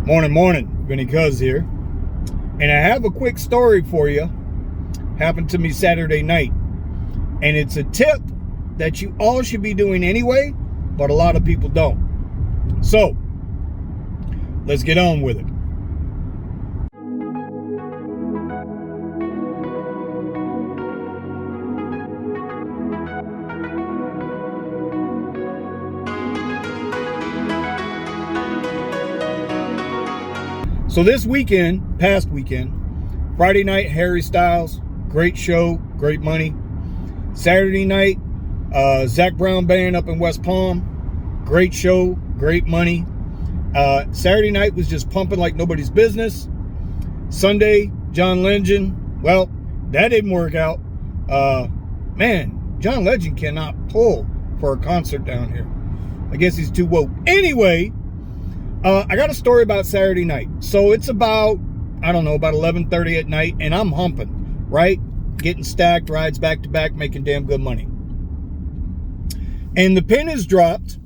Morning, Vinny Cuz here. And I have a quick story for you. Happened to me Saturday night. And it's a tip that you all should be doing anyway, but a lot of people don't. So, let's get on with it. So this past weekend, Friday night, Harry Styles, great show, great money. Saturday night, Zach Brown Band up in West Palm, great show, great money. Saturday night was just pumping like nobody's business. Sunday, John Legend, well, that didn't work out. Man, John Legend cannot pull for a concert down here. I guess he's too woke. Anyway, I got a story about Saturday night. So it's about 11:30 at night, and I'm humping, right? Getting stacked, rides back to back, making damn good money. And the pin is dropped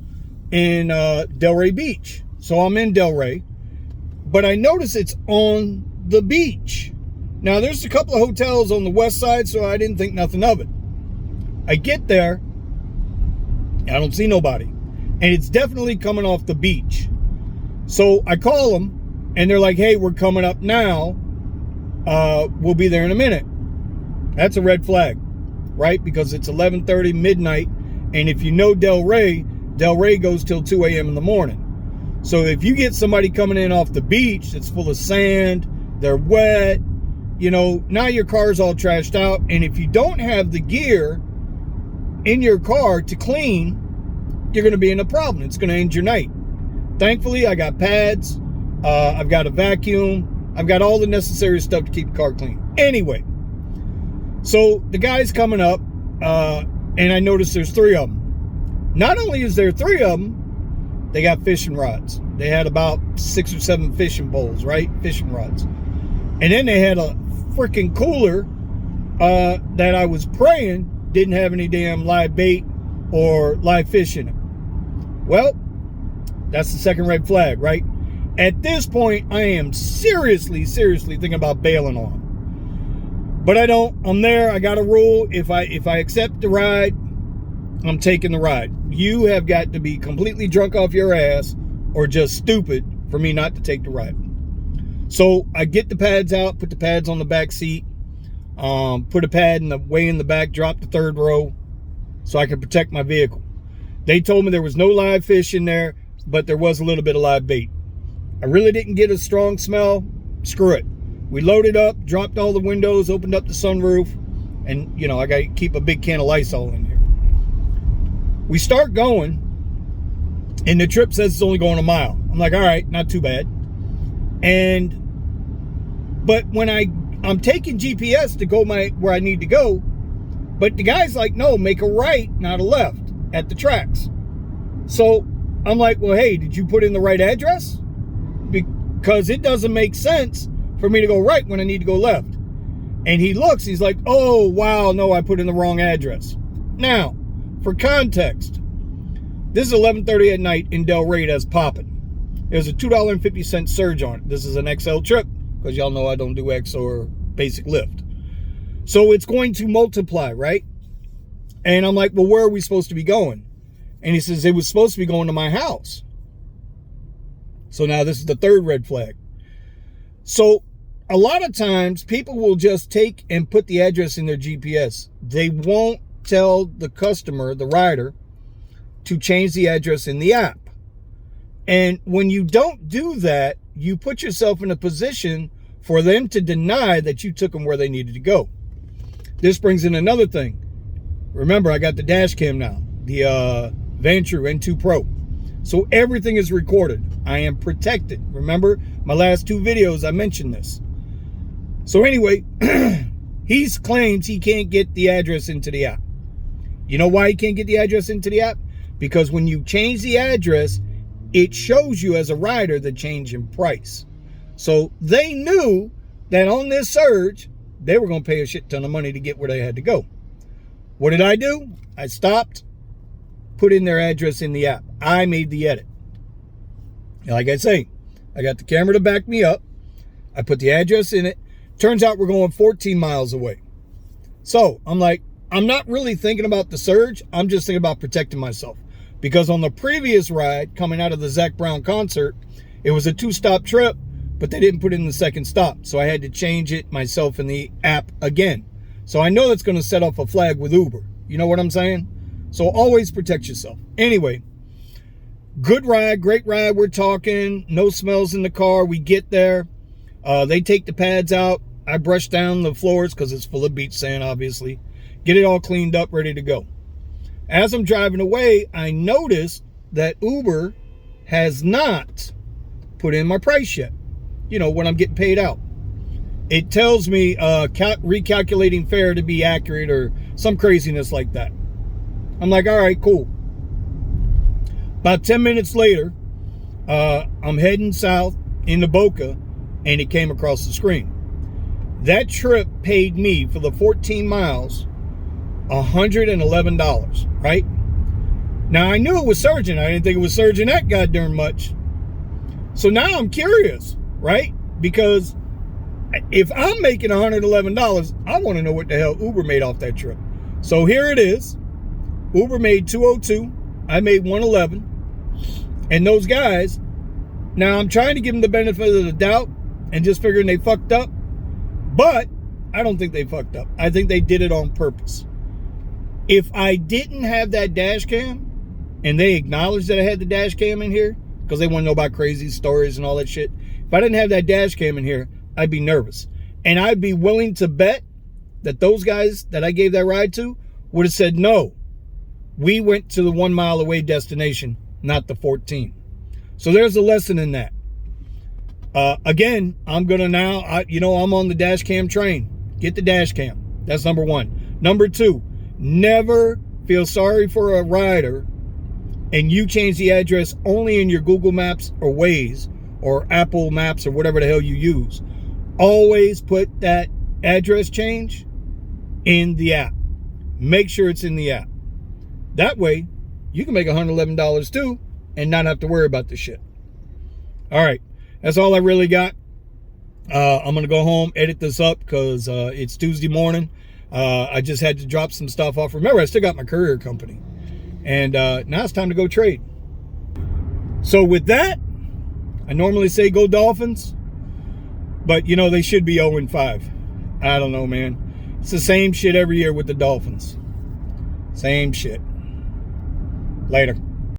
in Delray Beach. So I'm in Delray, but I notice it's on the beach. Now, there's a couple of hotels on the west side, so I didn't think nothing of it. I get there, I don't see nobody. And it's definitely coming off the beach. So I call them, and they're like, hey, we're coming up now. We'll be there in a minute. That's a red flag, right? Because it's 11:30, midnight. And if you know Delray goes till 2 a.m. in the morning. So if you get somebody coming in off the beach that's full of sand, they're wet, now your car's all trashed out. And if you don't have the gear in your car to clean, you're going to be in a problem. It's going to end your night. Thankfully, I got pads, I've got a vacuum, I've got all the necessary stuff to keep the car clean. Anyway, so the guy's coming up, and I notice there's three of them. Not only is there three of them, they got fishing rods. They had about 6 or 7 fishing poles, right? Fishing rods. And then they had a freaking cooler that I was praying didn't have any damn live bait or live fish in it. Well, that's the second red flag, right? At this point, I am seriously thinking about bailing on them. But I don't. I'm there. I got a rule. If I accept the ride, I'm taking the ride. You have got to be completely drunk off your ass or just stupid for me not to take the ride. So I get the pads out, put the pads on the back seat, put a pad way in the back, drop the third row so I can protect my vehicle. They told me there was no live fish in there, but there was a little bit of live bait. I really didn't get a strong smell. Screw it. We loaded up, dropped all the windows, opened up the sunroof, and, I got to keep a big can of Lysol in here. We start going, and the trip says it's only going a mile. I'm like, all right, not too bad. But when I'm taking GPS to go where I need to go, but the guy's like, no, make a right, not a left at the tracks. So I'm like, well, hey, did you put in the right address? Because it doesn't make sense for me to go right when I need to go left. And he looks, he's like, oh, wow, no, I put in the wrong address. Now, for context, this is 11:30 at night in Delray that's popping. There's a $2.50 surge on it. This is an XL trip, because y'all know I don't do X or basic lift. So it's going to multiply, right? And I'm like, well, where are we supposed to be going? And he says, it was supposed to be going to my house. So now this is the third red flag. So a lot of times people will just take and put the address in their GPS. They won't tell the customer, the rider, to change the address in the app. And when you don't do that, you put yourself in a position for them to deny that you took them where they needed to go. This brings in another thing. Remember, I got the dash cam now. The Vantru N2 Pro. So everything is recorded. I am protected. Remember, my last 2 videos, I mentioned this. So anyway, he claims he can't get the address into the app. You know why he can't get the address into the app? Because when you change the address, it shows you as a rider the change in price. So they knew that on this surge, they were going to pay a shit ton of money to get where they had to go. What did I do? I stopped, put in their address in the app. I made the edit. Like I say, I got the camera to back me up. I put the address in it. Turns out we're going 14 miles away. So I'm like, I'm not really thinking about the surge. I'm just thinking about protecting myself. Because on the previous ride, coming out of the Zac Brown concert, it was a 2-stop trip, but they didn't put in the second stop. So I had to change it myself in the app again. So I know that's going to set off a flag with Uber. You know what I'm saying? So always protect yourself. Anyway, good ride, great ride. We're talking, no smells in the car. We get there. They take the pads out. I brush down the floors because it's full of beach sand, obviously. Get it all cleaned up, ready to go. As I'm driving away, I noticed that Uber has not put in my price yet. You know, when I'm getting paid out. It tells me recalculating fare to be accurate or some craziness like that. I'm like, all right, cool. About 10 minutes later, I'm heading south into Boca, and it came across the screen. That trip paid me for the 14 miles $111, right? Now, I knew it was surging. I didn't think it was surging that goddamn much. So now I'm curious, right? Because if I'm making $111, I want to know what the hell Uber made off that trip. So here it is. Uber made $202. I made $111. And those guys, now I'm trying to give them the benefit of the doubt and just figuring they fucked up. But I don't think they fucked up. I think they did it on purpose. If I didn't have that dash cam, and they acknowledged that I had the dash cam in here, because they want to know about crazy stories and all that shit. If I didn't have that dash cam in here, I'd be nervous. And I'd be willing to bet that those guys that I gave that ride to would have said, no, we went to the 1 mile away destination, not the 14. So there's a lesson in that. Again, I'm going to now, I'm on the dash cam train. Get the dash cam. That's number one. Number two, never feel sorry for a rider and you change the address only in your Google Maps or Waze or Apple Maps or whatever the hell you use. Always put that address change in the app. Make sure it's in the app. That way, you can make $111 too and not have to worry about this shit. All right. That's all I really got. I'm going to go home, edit this up because it's Tuesday morning. I just had to drop some stuff off. Remember, I still got my courier company. And now it's time to go trade. So with that, I normally say go Dolphins. But, they should be 0-5. I don't know, man. It's the same shit every year with the Dolphins. Same shit. Later.